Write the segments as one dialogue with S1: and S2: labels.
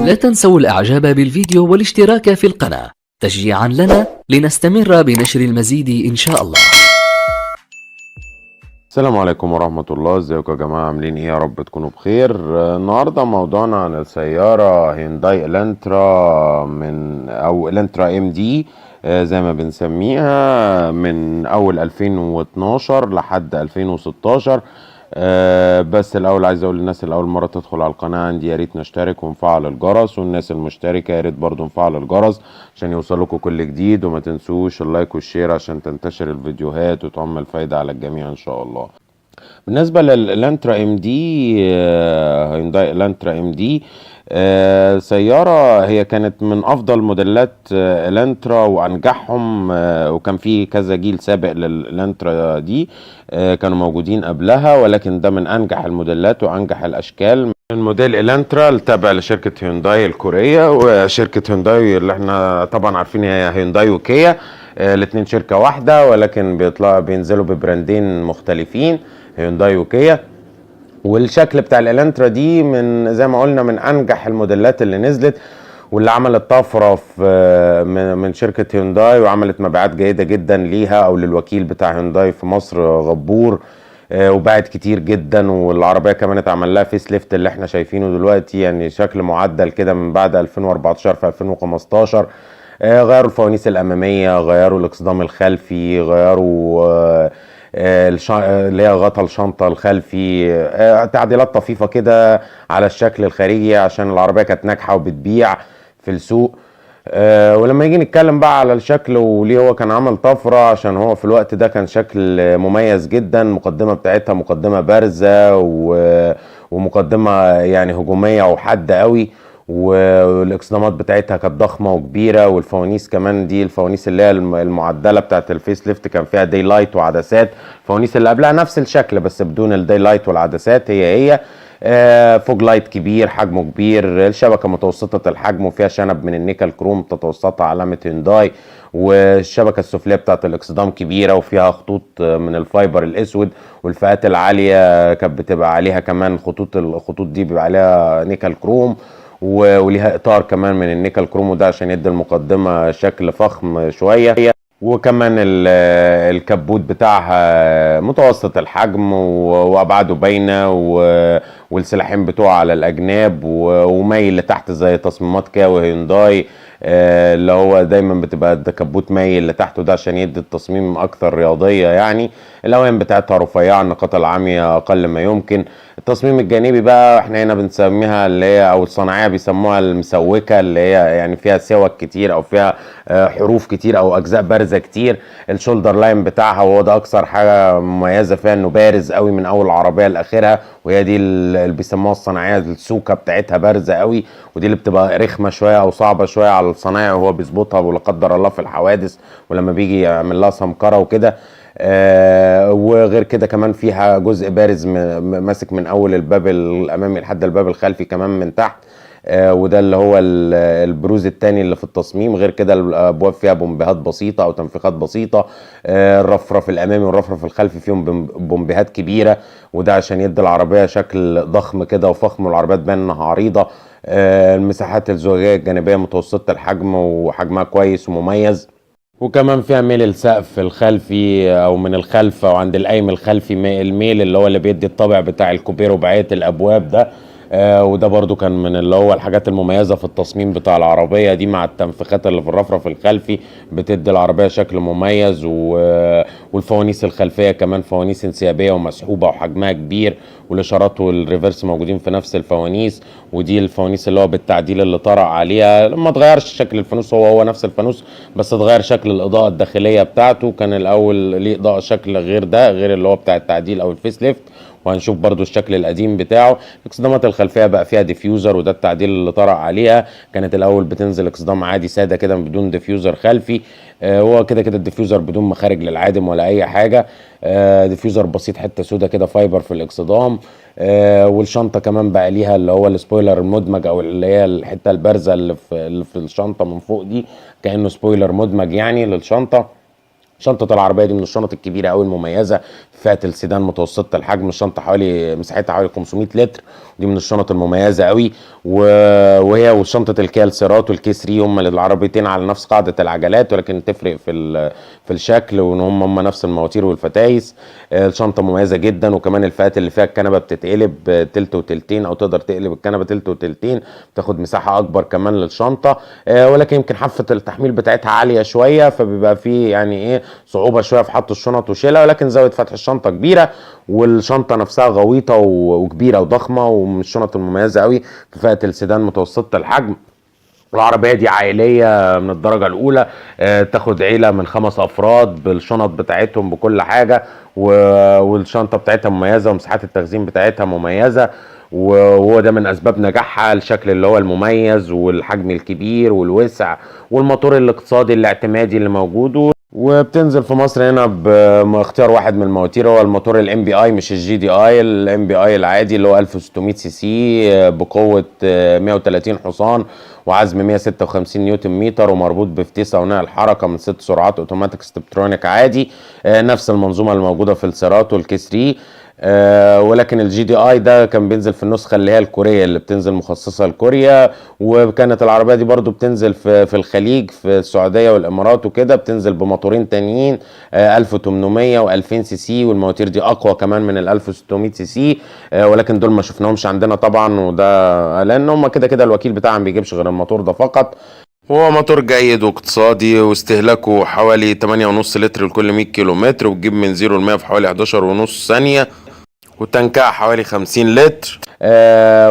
S1: لا تنسوا الاعجاب بالفيديو والاشتراك في القناة تشجيعا لنا لنستمر بنشر المزيد ان شاء الله.
S2: السلام عليكم ورحمة الله. ازيكم يا جماعة؟ عاملين ايه؟ يا رب تكونوا بخير. النهاردة موضوعنا عن السيارة هيونداي الانترا او الانترا ام دي زي ما بنسميها، من اول 2012 لحد 2016. بس الاول عايز اقول للناس اللي اول مرة تدخل على القناة عندي، يا ريت نشترك ونفعل الجرس، والناس المشتركة يا ريت برضو نفعل الجرس عشان يوصلكوا كل جديد، وما تنسوش اللايك والشير عشان تنتشر الفيديوهات وتعم الفايدة على الجميع ان شاء الله. بالنسبة للانترا ام دي، هيونداي الانترا ام دي سيارة هي كانت من افضل موديلات الانترا وانجحهم، وكان في كذا جيل سابق للانترا دي كانوا موجودين قبلها، ولكن ده من انجح الموديلات وانجح الاشكال. من موديل الانترا التابع لشركة هيونداي الكورية، وشركة هيونداي اللي احنا طبعا عارفين هي هيونداي وكيا، الاتنين شركة واحدة ولكن بينزلوا ببراندين مختلفين، هيونداي وكيا. والشكل بتاع الالانترا دي من زي ما قلنا من انجح الموديلات اللي نزلت، واللي عملت طفره في من شركه هيونداي، وعملت مبيعات جيده جدا ليها او للوكيل بتاع هيونداي في مصر غبور، وباعت كتير جدا. والعربيه كمان اتعمل لها فيس ليفت اللي احنا شايفينه دلوقتي، يعني شكل معدل كده من بعد 2014 في 2015. غيروا الفوانيس الاماميه، غيروا الاكسدام الخلفي، غيروا اللي هي غطا الشنطه الخلفي، تعديلات طفيفه كده على الشكل الخارجي عشان العربيه كانت ناجحه وبتبيع في السوق. ولما يجي نتكلم بقى على الشكل وليه هو كان عمل طفره، عشان هو في الوقت ده كان شكل مميز جدا. المقدمه بتاعتها مقدمه بارزه ومقدمه يعني هجوميه وحاده قوي، والاكسدامات بتاعتها كانت ضخمه وكبيره. والفوانيس كمان دي الفوانيس اللي هي المعدله بتاعت الفيس ليفت كان فيها داي لايت وعدسات. الفوانيس اللي قبلها نفس الشكل بس بدون الداي لايت والعدسات، هي فوج لايت كبير، حجمه كبير، الشبكه متوسطه الحجم وفيها شنب من النيكل كروم تتوسطها علامه هيونداي. والشبكه السفليه بتاعت الاكسدام كبيره وفيها خطوط من الفايبر الاسود. والفئات العاليه كانت بتبقى عليها كمان الخطوط دي بيبقى عليها نيكل كروم، وليها اطار كمان من النيكل كروم، وده عشان يدي المقدمه شكل فخم شويه. وكمان الكبوت بتاعها متوسط الحجم وابعاده باينه، والسلاحين بتوعه على الاجناب ومايل لتحت زي تصميمات كيا وهيونداي، اللي هو دايما بتبقى الكبوت مايل لتحت، وده عشان يدي التصميم اكثر رياضيه. يعني الاوان بتاعتها رفيعه، النقاط العاميه اقل ما يمكن. التصميم الجانبي بقى احنا هنا بنسميها اللي هي او الصناعيه بيسموها المسوكه، اللي هي يعني فيها سوك كتير او فيها حروف كتير او اجزاء بارزه كتير. الشولدر لاين بتاعها وهو ده اكثر حاجه مميزه فيها، انه بارز قوي من اول العربيه لاخرها، وهي دي اللي بيسموها الصناعيه السوكه بتاعتها بارزه قوي، ودي اللي بتبقى رخمه شويه او صعبه شويه على الصنايعي وهو بيظبطها ولا قدر الله في الحوادث ولما بيجي يعمل لها سمكره وكده. وغير كده كمان فيها جزء بارز ماسك من اول الباب الامامي لحد الباب الخلفي كمان من تحت، وده اللي هو البروز الثاني اللي في التصميم. غير كده الابواب فيها بومبيهات بسيطه او تنفيخات بسيطه. الرفرف الامامي والرفرف الخلفي فيهم بومبيهات كبيره، وده عشان يدي العربيه شكل ضخم كده وفخم، والعربيه تبان انها عريضه. المساحات الزجاجيه الجانبيه متوسطه الحجم وحجمها كويس ومميز. وكمان فيها ميل السقف الخلفي او من الخلف او عند القايم الخلفي، الميل اللي هو اللي بيدي الطابع بتاع الكوبيه رباعيه الابواب ده. وده برضو كان من اللي هو الحاجات المميزة في التصميم بتاع العربية دي، مع التنفيخات اللي في الرفرف الخلفي بتدي العربية شكل مميز. والفوانيس الخلفية كمان فوانيس انسيابية ومسحوبة وحجمها كبير، والاشارات والريفرس موجودين في نفس الفوانيس. ودي الفوانيس اللي هو بالتعديل اللي طرأ عليها، لما اتغيرش شكل الفانوس، هو نفس الفانوس بس اتغير شكل الإضاءة الداخلية بتاعته. كان الأول ليه إضاءة شكل غير ده، غير اللي هو بتاع التعديل أو الفيس ليفت، وهنشوف برضو الشكل القديم بتاعه. الاكسدامات الخلفيه بقى فيها ديفيوزر، وده التعديل اللي طرأ عليها. كانت الاول بتنزل اكسدام عادي ساده كده بدون ديفيوزر خلفي، هو كده كده الديفيوزر بدون مخارج للعادم ولا اي حاجه. ديفيوزر بسيط حته سودا كده فايبر في الاكسدام. والشنطه كمان بقى ليها اللي هو السبويلر المدمج، او اللي هي الحته البارزه اللي في الشنطه من فوق دي، كانه سبويلر مدمج يعني للشنطه. شنطة العربية دي من الشنط الكبيرة أوي المميزة في فئة السيدان متوسطة الحجم. الشنطة مساحتها حوالي 500 لتر، ودي من الشنط المميزة أوي. وهي وشنطة الكيا سيراتو والكي 3 هم العربيتين على نفس قاعدة العجلات، ولكن تفرق في الشكل، وإن هم نفس المواتير والفتايس. الشنطة مميزة جدا، وكمان الفئات اللي فيها الكنبة بتتقلب تلت وتلتين، أو تقدر تقلب الكنبة تلت وتلتين، بتاخد مساحة أكبر كمان للشنطة. ولكن يمكن حافة التحميل بتاعتها عالية شوية، فبيبقى فيه يعني إيه صعوبة شوية في حط الشنط وشيلها، ولكن زاوية فتح الشنطة كبيرة، والشنطة نفسها غويطة وكبيرة وضخمة، ومن الشنط المميزة قوي في فئة السيدان متوسطة الحجم. العربية دي عائلية من الدرجة الأولى، تاخد عيلة من 5 أفراد بالشنط بتاعتهم بكل حاجة، والشنطة بتاعتها مميزة، ومساحات التخزين بتاعتها مميزة. وهو ده من أسباب نجاحها، الشكل اللي هو المميز والحجم الكبير والوسع والموتور الاقتصادي الاعتمادي اللي موجود. وبتنزل في مصر هنا باختيار واحد من المواتير، هو الموتور الام بي اي، مش الجي دي اي. الام بي اي العادي اللي هو 1600 سي سي بقوه 130 حصان وعزم 156 نيوتن متر، ومربوط بفتيس او نقل حركه من 6 سرعات اوتوماتيك ستبترونيك عادي، نفس المنظومه الموجوده في السيراتو والكي 3. ولكن الجي دي اي ده كان بينزل في النسخه اللي هي الكوريه، اللي بتنزل مخصصه لكوريا. وكانت العربيه دي برضو بتنزل في الخليج، في السعوديه والامارات وكده، بتنزل بموتورين تانيين 1800 و2000 سي سي، والمواتير دي اقوى كمان من ال 1600 سي سي. ولكن دول ما شفناهمش عندنا طبعا، وده لان هم كده كده الوكيل بتاعهم بيجيبش غير الموتور ده فقط. هو موتور جيد واقتصادي، واستهلاكه حوالي 8.5 لتر لكل 100 كيلو متر، وتجيب من 0 ل 100 في حوالي 11.5 ثانية، وتنكها حوالي 50 لتر.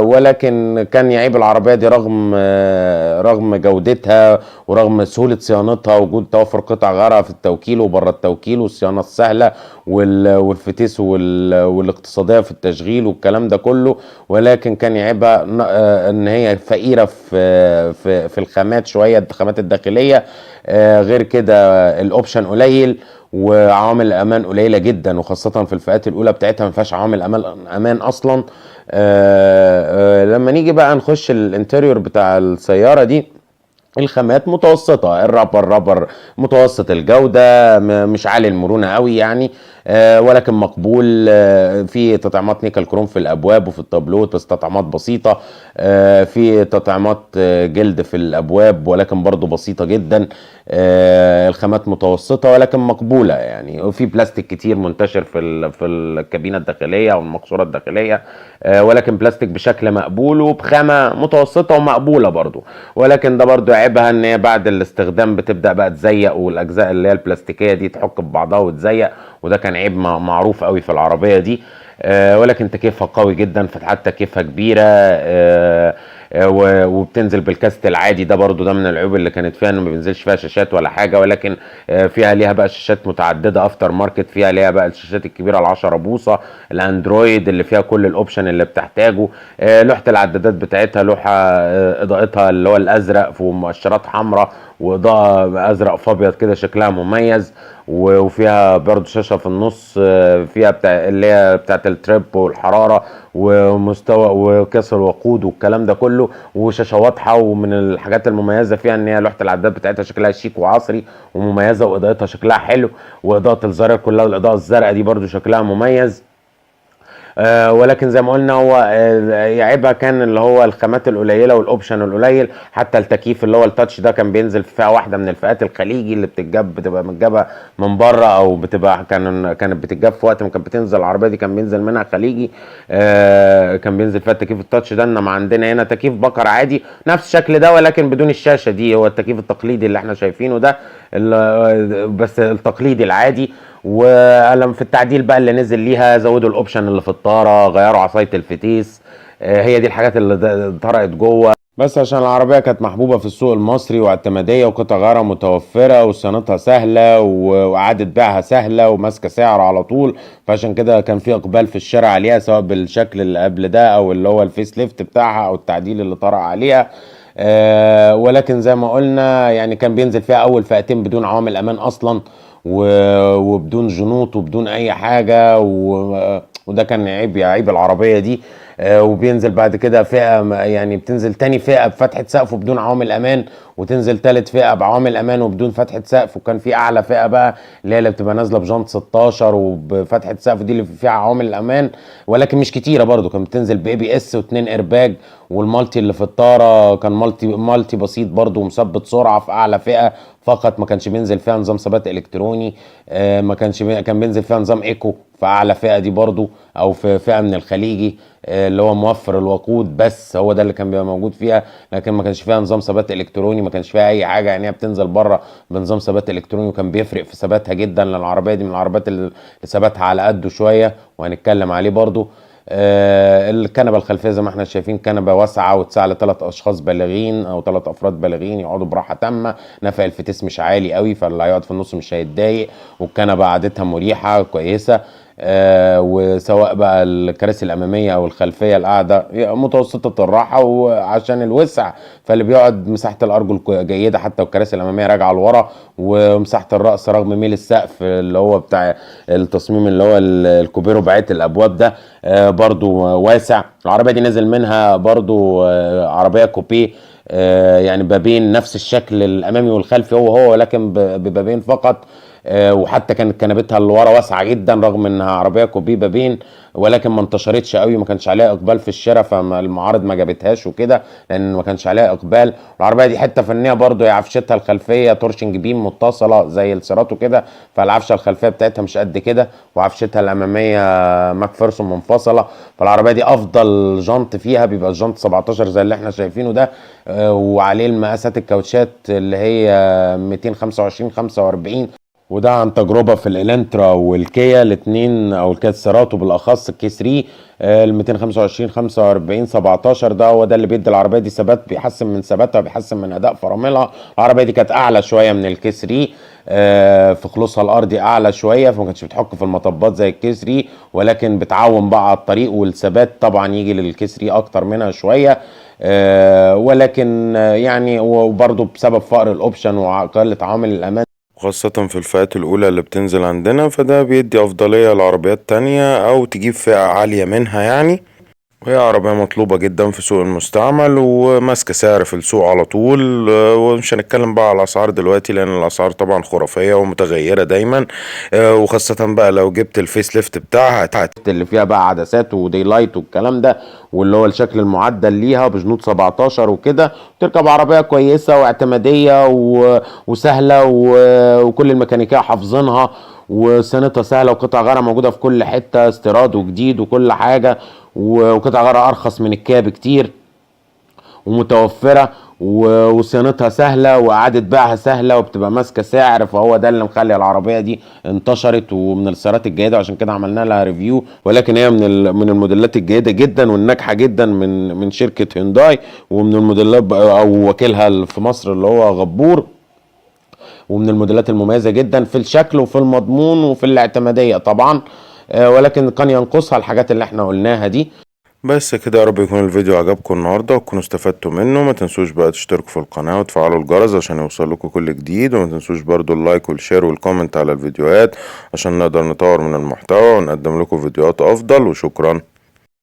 S2: ولكن كان يعيب العربية دي رغم جودتها ورغم سهولة صيانتها، وجود توفر قطع غيارها في التوكيل وبره التوكيل، والصيانة السهلة والفتيس والاقتصادية في التشغيل والكلام ده كله. ولكن كان يعيبها ان هي فقيرة في الخامات شوية، الخامات الداخلية. غير كده الاوبشن قليل، وعوامل الامان قليله جدا، وخاصه في الفئات الاولى بتاعتها ما فيهاش عوامل امان اصلا. لما نيجي بقى نخش الانتريور بتاع السياره دي، الخامات متوسطة، الرابر متوسط الجودة، مش عالي المرونة قوي يعني، ولكن مقبول. في تطعيمات نيكل كروم في الأبواب وفي التابلوت، بس تطعيمات بسيطة. في تطعيمات جلد في الأبواب، ولكن برضو بسيطة جدا. الخامات متوسطة ولكن مقبولة يعني. وفي بلاستيك كتير منتشر في الكابينة الداخلية أو المقصورة الداخلية، ولكن بلاستيك بشكل مقبول وبخامة متوسطة ومقبولة برضو. ولكن ده برضو عيبها ان هي بعد الاستخدام بتبدأ بقى تزيق، والاجزاء اللي هي البلاستيكية دي تحك ببعضها وتزيق، وده كان عيب معروف قوي في العربية دي. ولكن تكييفها قوي جدا، فتحات تكييفها كبيرة. وبتنزل بالكاست العادي ده، برضو ده من العيوب اللي كانت فيها، انه ما بينزلش فيها شاشات ولا حاجه. ولكن فيها ليها بقى شاشات متعدده افتر ماركت، فيها ليها بقى الشاشات الكبيره ال 10 بوصه الاندرويد اللي فيها كل الاوبشن اللي بتحتاجه. لوحه العدادات بتاعتها لوحه اضاءتها اللي هو الازرق ومؤشرات حمراء، واضاءه ازرق فابيض كده، شكلها مميز. وفيها برضو شاشه في النص فيها اللي هي بتاعت التريب والحراره ومستوى وكسر الوقود والكلام ده كله، وشاشه واضحه. ومن الحاجات المميزه فيها ان هي لوحه العداد بتاعتها شكلها شيك وعصري ومميزه، واضاءتها شكلها حلو، واضاءه الزراير كلها والاضاءه الزرقاء دي برضو شكلها مميز. ولكن زي ما قلنا هو يعيبها كان اللي هو الخامات القليله والاوبشن القليل. حتى التكييف اللي هو التاتش ده كان بينزل في فئه واحده من الفئات الخليجي اللي بتبقى متجابه من بره، او كانت بتتجاب في وقت ما كانت بتنزل العربيه دي، كان بينزل منها خليجي. كان بينزل فيها التكييف التاتش ده. انما عندنا هنا تكييف بكر عادي نفس الشكل ده، ولكن بدون الشاشه دي. هو التكييف التقليدي اللي احنا شايفينه ده، بس التقليدي العادي. وقلم في التعديل بقى اللي نزل ليها، زودوا الاوبشن اللي في الطاره، غيروا عصايه الفتيس. هي دي الحاجات اللي طرقت جوه، بس عشان العربيه كانت محبوبه في السوق المصري واعتماديه، وقطع غيارها متوفره، وصيانتها سهله، واعاده بيعها سهله، وماسكه سعر على طول. فعشان كده كان في اقبال في الشارع عليها، سواء بالشكل اللي قبل ده، او اللي هو الفيس ليفت بتاعها، او التعديل اللي طرأ عليها. ولكن زي ما قلنا يعني كان بينزل فيها اول فئتين بدون عوامل امان اصلا، وبدون جنوط وبدون اي حاجه، وده كان عيب العربيه دي. وبينزل بعد كده فئة يعني بتنزل تاني فئة بفتحة سقف وبدون عوامل امان، وتنزل تالت فئة بعوامل امان وبدون فتحة سقف. وكان في اعلى فئة بقى اللي بتبقى نازلة بجنط 16 وبفتحة سقف، دي اللي فيها عوامل الامان ولكن مش كتيرة برضو. كانت بتنزل باي بي اس و2 ايرباج، والمالتي اللي في الطارة كان مالتي بسيط برضو ومثبت سرعة في اعلى فئة فقط، ما كانش بينزل فيها نظام ثبات الكتروني. ما كانش كان بينزل فيها نظام ايكو في اعلى فئه دي برضو، او في فئه من الخليجي اللي هو موفر الوقود، بس هو ده اللي كان بيبقى موجود فيها، لكن ما كانش فيها نظام ثبات الكتروني، ما كانش فيها اي حاجه. يعني هي بتنزل بره بنظام ثبات الكتروني، وكان بيفرق في ثباتها جدا، لان العربيه دي من العربيات اللي ثباتها على قده شويه، وهنتكلم عليه برضو. الكنبه الخلفيه زي ما احنا شايفين كنبه واسعه وتسع ل3 اشخاص بالغين او 3 افراد بالغين يقعدوا براحه تامه. نفق الفتيس مش عالي قوي، فاللي هيقعد في النص مش هيتضايق، والكنبه قعدتها مريحه كويسه. وسواء بقى الكراسي الاماميه او الخلفيه القاعده متوسطه الراحه وعشان الوسع، فاللي بيقعد مساحه الارجل جيده حتى، والكراسي الاماميه راجعه لورا، ومساحه الراس رغم ميل السقف اللي هو بتاع التصميم اللي هو الكوبيه رباعيه الابواب ده برضو واسع. العربيه دي نزل منها برضو عربيه كوبيه، يعني بابين نفس الشكل الامامي والخلفي هو ولكن ببابين فقط. وحتى كانت كنبتها اللي ورا واسعه جدا رغم انها عربيه كوبيه بابين، ولكن ما انتشرتش قوي، ما كانش عليها اقبال في الشراء، فالمعارض ما جابتهاش وكده لان ما كانش عليها اقبال. العربيه دي حته فنيه برضو، هي عفشتها الخلفيه تورشنج بيم متصله زي السيراتو كده، فالعفشه الخلفيه بتاعتها مش قد كده، وعفشتها الاماميه ماكفيرسون منفصله. فالعربيه دي افضل جنط فيها بيبقى الجنط 17 زي اللي احنا شايفينه ده، وعليه المقاسات الكاوتشات اللي هي 225 45، وده عن تجربه في الالنترا والكيا الاثنين، او الكيا سيراتو بالاخص الكي 3. ال 225 45 17 ده هو ده اللي بيدي العربيه دي ثبات، بيحسن من ثباتها، بيحسن من اداء فراملها. العربيه دي كانت اعلى شويه من الكي 3 في خلوصها الارضي اعلى شويه، فما كانتش بتحك في المطبات زي الكي 3، ولكن بتعوم بقى على الطريق، والثبات طبعا يجي للكي 3 اكتر منها شويه. ولكن يعني وبرضه بسبب فقر الاوبشن وقله عوامل الامان،
S3: خاصة في الفئات الأولى اللي بتنزل عندنا، فده بيدي أفضلية لعربيات تانية أو تجيب فئة عالية منها يعني. وهي عربية مطلوبة جدا في سوق المستعمل وماسكة سعر في السوق على طول. ومش هنتكلم بقى على الأسعار دلوقتي لأن الأسعار طبعا خرافية ومتغيرة دايما. وخاصة بقى لو جبت الفيس ليفت بتاعها
S2: اللي فيها بقى عدسات ودي لايت والكلام ده، واللي هو الشكل المعدل ليها بجنود 17 وكده، تركب عربية كويسة واعتمادية وسهلة وكل الميكانيكية حافظينها، وصيانتها سهلة، وقطع غيارها موجودة في كل حتة استيراد وجديد وكل حاجة، وقطع غيارها أرخص من الكيا بكتير ومتوفرة، وصيانتها سهله واعاده بيعها سهله وبتبقى ماسكه سعر. فهو ده اللي مخلي العربيه دي انتشرت ومن السيارات الجيده، وعشان كده عملنا لها ريفيو. ولكن هي من الموديلات الجيده جدا والناجحه جدا من شركه هيونداي، ومن الموديلات او وكيلها في مصر اللي هو غبور، ومن الموديلات المميزه جدا في الشكل وفي المضمون وفي الاعتماديه طبعا. ولكن كان ينقصها الحاجات اللي احنا قلناها دي.
S3: بس كده، يا رب يكون الفيديو عجبكم النهارده وتكونوا استفدتوا منه. ما تنسوش بقى تشتركوا في القناه وتفعلوا الجرس عشان يوصل لكم كل جديد، وما تنسوش برضو اللايك والشير والكومنت على الفيديوهات عشان نقدر نطور من المحتوى ونقدم لكم فيديوهات افضل. وشكرا.